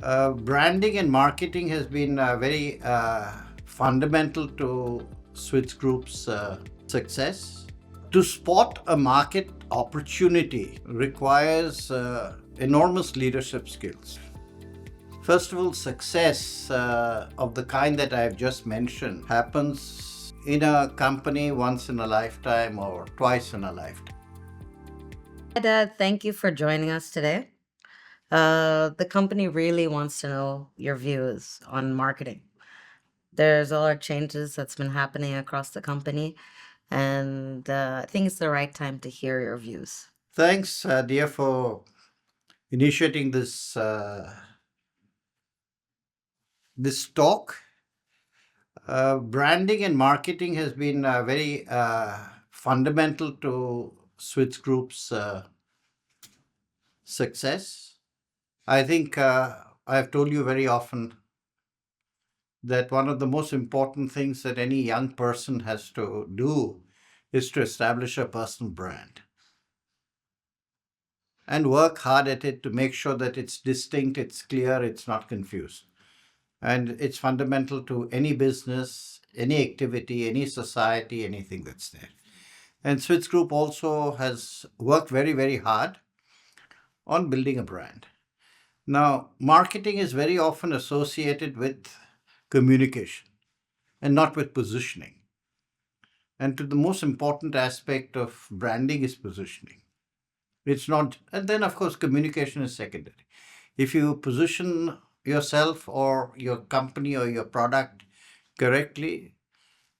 Branding and marketing has been very fundamental to Switch Group's success. To spot a market opportunity requires enormous leadership skills. First of all, success of the kind that I have just mentioned happens in a company once in a lifetime or twice in a lifetime. Hi, Dad. Thank you for joining us today. The company really wants to know your views on marketing. There's a lot of changes that's been happening across the company, and I think it's the right time to hear your views. Thanks, dear, for initiating this talk. Branding and marketing has been very fundamental to Switch Group's success. I think I've told you very often that one of the most important things that any young person has to do is to establish a personal brand and work hard at it to make sure that it's distinct, it's clear, it's not confused. And it's fundamental to any business, any activity, any society, anything that's there. And Switch Group also has worked very, very hard on building a brand. Now, marketing is very often associated with communication and not with positioning. And to the most important aspect of branding is positioning. It's not, and then of course, communication is secondary. If you position yourself or your company or your product correctly,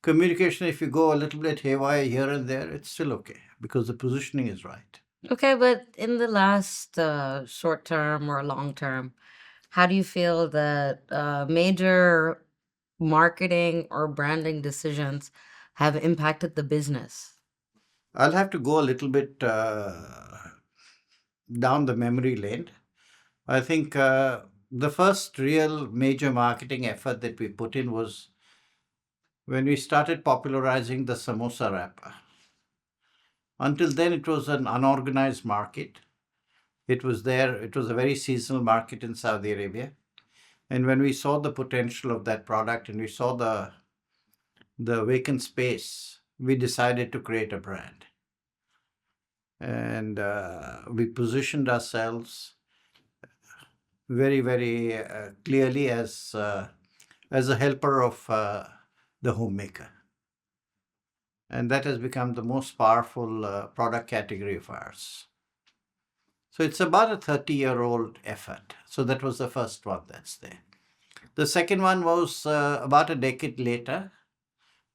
communication, if you go a little bit haywire here and there, it's still okay because the positioning is right. Okay, but in the last short term or long term, how do you feel that major marketing or branding decisions have impacted the business? I'll have to go a little bit down the memory lane. I think the first real major marketing effort that we put in was when we started popularizing the samosa wrapper. Until then, it was an unorganized market. It was there, it was a very seasonal market in Saudi Arabia. And when we saw the potential of that product and we saw the vacant space, we decided to create a brand. And we positioned ourselves very, very clearly as a helper of the homemaker. And that has become the most powerful product category of ours. So it's about a 30-year-old effort. So that was the first one that's there. The second one was about a decade later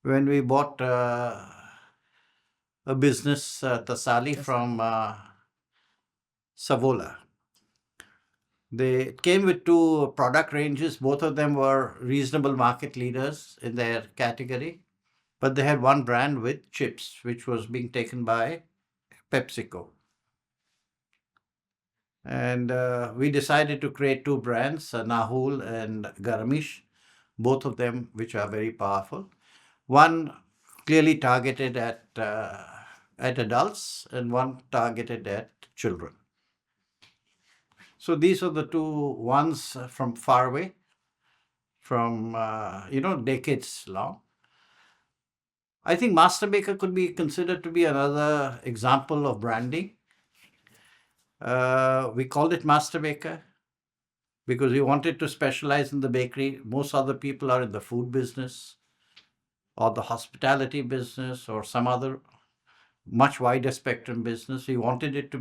when we bought a business, Tasali, from Savola. They came with two product ranges. Both of them were reasonable market leaders in their category. But they had one brand with chips, which was being taken by PepsiCo. And we decided to create two brands, Nahul and Garamish, both of them which are very powerful. One clearly targeted at adults and one targeted at children. So these are the two ones from far away, from decades long. I think Master Baker could be considered to be another example of branding. We called it Master Baker because we wanted to specialize in the bakery. Most other people are in the food business or the hospitality business or some other much wider spectrum business. We wanted it to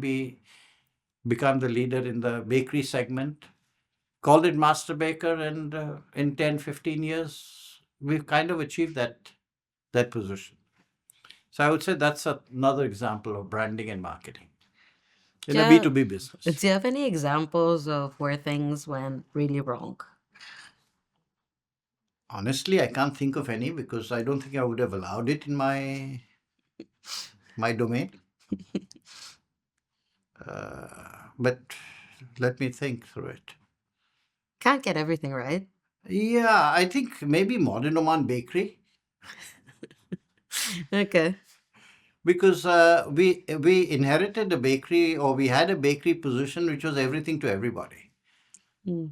become the leader in the bakery segment. Called it Master Baker, and in 10, 15 years, we've kind of achieved that position. So I would say that's another example of branding and marketing in a Yeah. B2B Do business. you have any examples of where things went really wrong? Honestly, I can't think of any because I don't think I would have allowed it in my domain. But let me think through it. Can't get everything right. Yeah, I think maybe Modern Oman Bakery Okay. because we inherited a bakery, or we had a bakery position which was everything to everybody. Mm.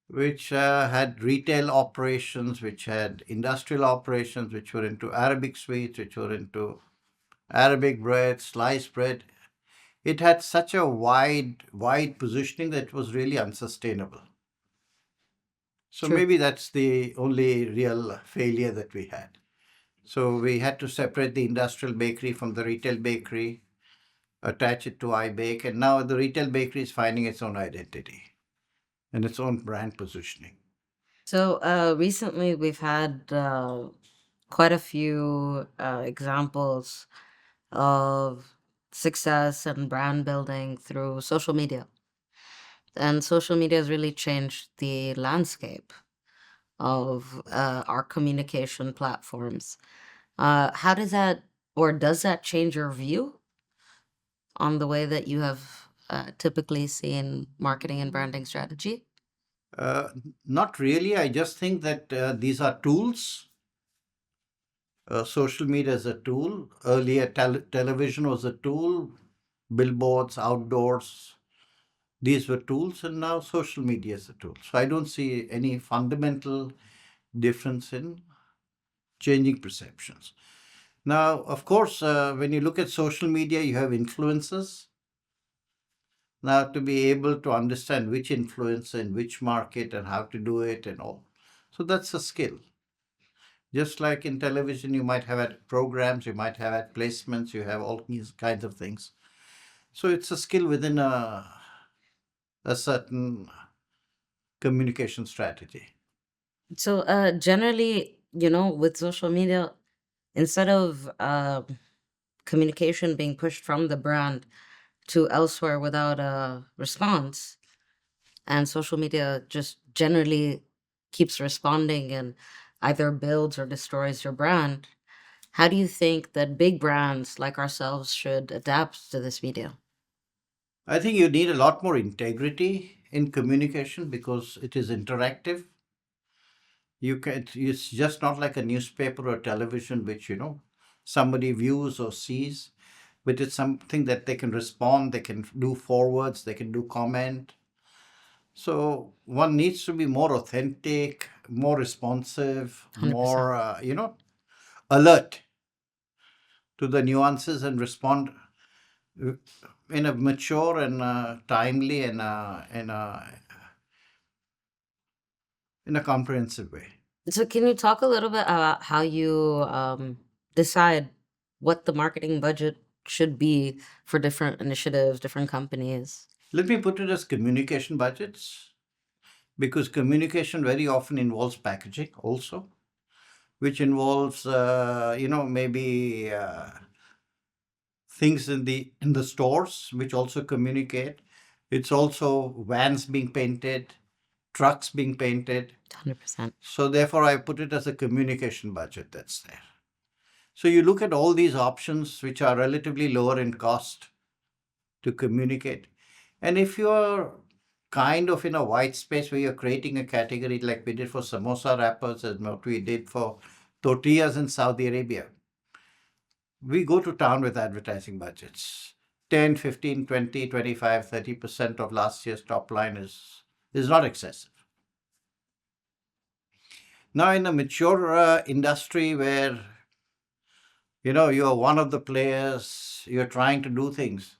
which had retail operations, which had industrial operations, which were into Arabic sweets, which were into Arabic bread, sliced bread. It had such a wide positioning that it was really unsustainable. So True. maybe that's the only real failure that we had. So we had to separate the industrial bakery from the retail bakery, attach it to iBake, and now the retail bakery is finding its own identity and its own brand positioning. So recently we've had quite a few examples of success and brand building through social media. And social media has really changed the landscape of our communication platforms. How does that, or does that change your view on the way that you have typically seen marketing and branding strategy? Uh, Not really. I just think that these are tools. Social media is a tool. Earlier, television was a tool. Billboards, outdoors, these were tools, and now social media is a tool. So I don't see any fundamental difference in changing perceptions. Now, of course, when you look at social media, you have influencers. Now, to be able to understand which influencer in which market and how to do it and all. So that's a skill. Just like in television, you might have had programs, you might have had placements, you have all these kinds of things. So it's a skill within a certain communication strategy. So generally, with social media, instead of communication being pushed from the brand to elsewhere without a response, and social media just generally keeps responding and either builds or destroys your brand, how do you think that big brands like ourselves should adapt to this media? I think you need a lot more integrity in communication because it is interactive. You can It's just not like a newspaper or television which somebody views or sees, but it's something that they can respond, they can do forwards, they can do comment. So one needs to be more authentic, more responsive, 100%. more alert to the nuances and respond uh, in a mature and timely and in a comprehensive way. So can you talk a little bit about how you decide what the marketing budget should be for different initiatives, different companies? Let me put it as communication budgets because communication very often involves packaging also, which involves maybe things in the stores which also communicate. It's also vans being painted, trucks being painted. 100%. So therefore, I put it as a communication budget that's there. So you look at all these options which are relatively lower in cost to communicate. And if you're kind of in a white space where you're creating a category like we did for samosa wrappers and what we did for tortillas in Saudi Arabia, we go to town with advertising budgets. 10, 15, 20, 25, 30% of last year's top line is not excessive. Now, in a mature industry where you are one of the players, you're trying to do things,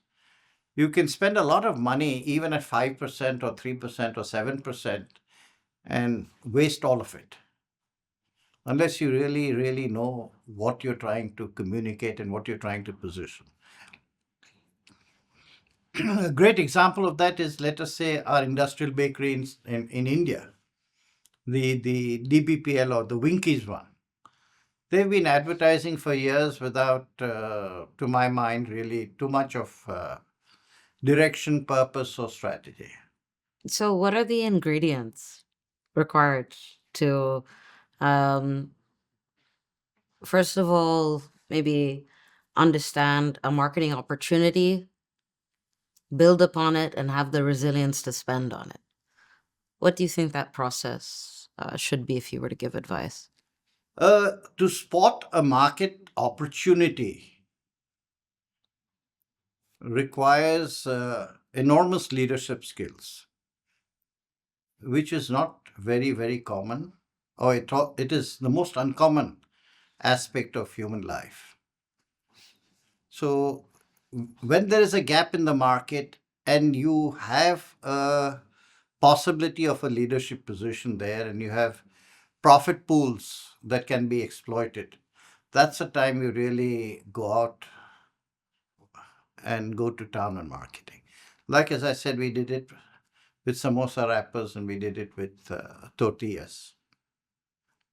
you can spend a lot of money even at 5% or 3% or 7% and waste all of it unless you really, really know what you're trying to communicate and what you're trying to position. A great example of that is, let us say, our industrial bakery in India, the DBPL or the Winkies one. They've been advertising for years without, to my mind, really too much of direction, purpose, or strategy. So what are the ingredients required to um, first of all, maybe understand a marketing opportunity, build upon it, and have the resilience to spend on it? What do you think that process should be if you were to give advice? To spot a market opportunity requires enormous leadership skills. which is not very, very common, or it is the most uncommon aspect of human life. So, when there is a gap in the market and you have a possibility of a leadership position there and you have profit pools that can be exploited, that's the time you really go out and go to town on marketing. Like as I said, we did it with samosa wrappers and we did it with tortillas.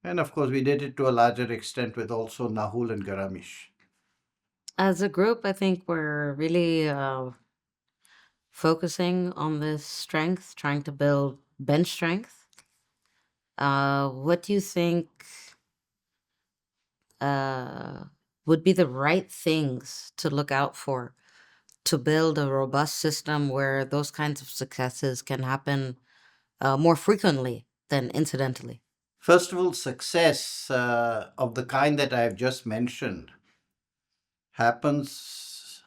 And of course, we did it to a larger extent with also Nahul and Garamish. As a group, I think we're really focusing on this strength, trying to build bench strength. What do you think uh, would be the right things to look out for to build a robust system where those kinds of successes can happen more frequently than incidentally? First of all, success of the kind that I have just mentioned happens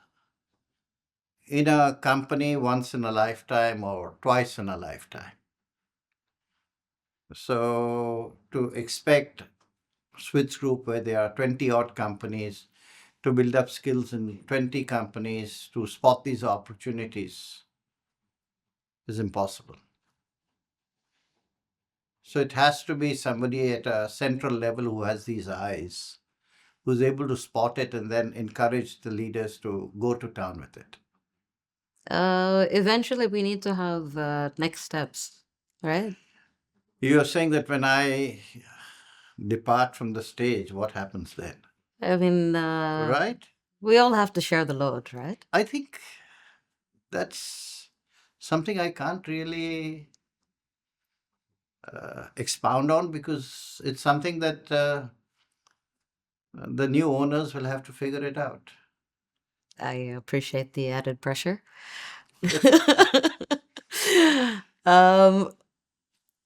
in a company once in a lifetime or twice in a lifetime. So, to expect Switch Group, where there are 20 odd companies, to build up skills in 20 companies to spot these opportunities is impossible. So, it has to be somebody at a central level who has these eyes, who's able to spot it and then encourage the leaders to go to town with it. Eventually, we need to have next steps, right? You're saying that when I depart from the stage, what happens then? I mean, Right? we all have to share the load, right? I think that's something I can't really expound on because it's something that the new owners will have to figure it out. I appreciate the added pressure. um,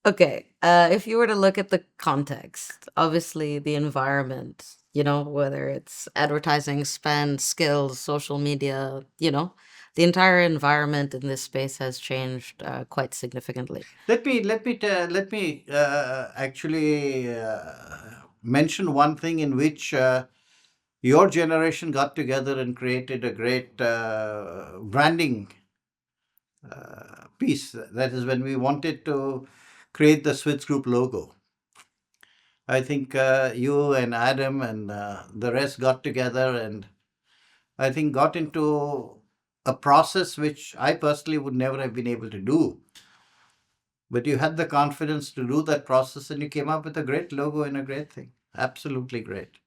okay. If you were to look at the context, obviously the environment, whether it's advertising, spend, skills, social media, the entire environment in this space has changed quite significantly. Let me actually mention one thing in which your generation got together and created a great branding piece. That is when we wanted to create the Switch Group logo. I think you and Adam and the rest got together and I think got into a process which I personally would never have been able to do. But you had the confidence to do that process and you came up with a great logo and a great thing. Absolutely great.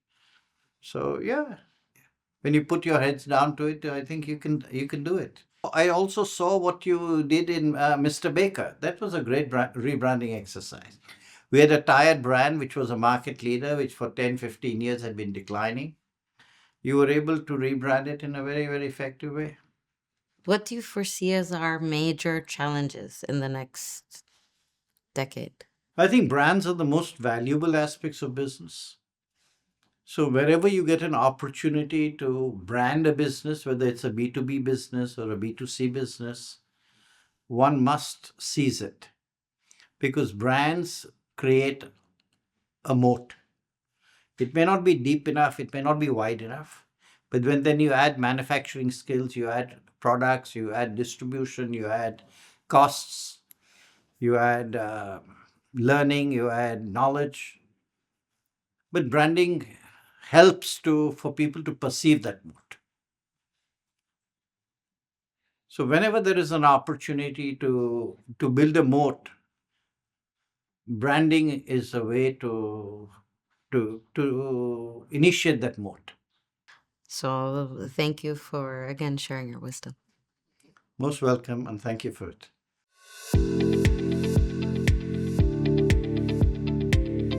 So yeah, when you put your heads down to it, I think you can do it. I also saw what you did in Mr. Baker. That was a great rebranding exercise. We had a tired brand which was a market leader, which for 10, 15 years had been declining. You were able to rebrand it in a very, very effective way. What do you foresee as our major challenges in the next decade? I think brands are the most valuable aspects of business. So, wherever you get an opportunity to brand a business, whether it's a B2B business or a B2C business, one must seize it because brands create a moat. It may not be deep enough, it may not be wide enough, but when then you add manufacturing skills, you add products, you add distribution, you add costs, you add learning, you add knowledge. But branding helps for people to perceive that moat. So whenever there is an opportunity to build a moat, branding is a way to initiate that moat. So, thank you for again sharing your wisdom. Most welcome and thank you for it.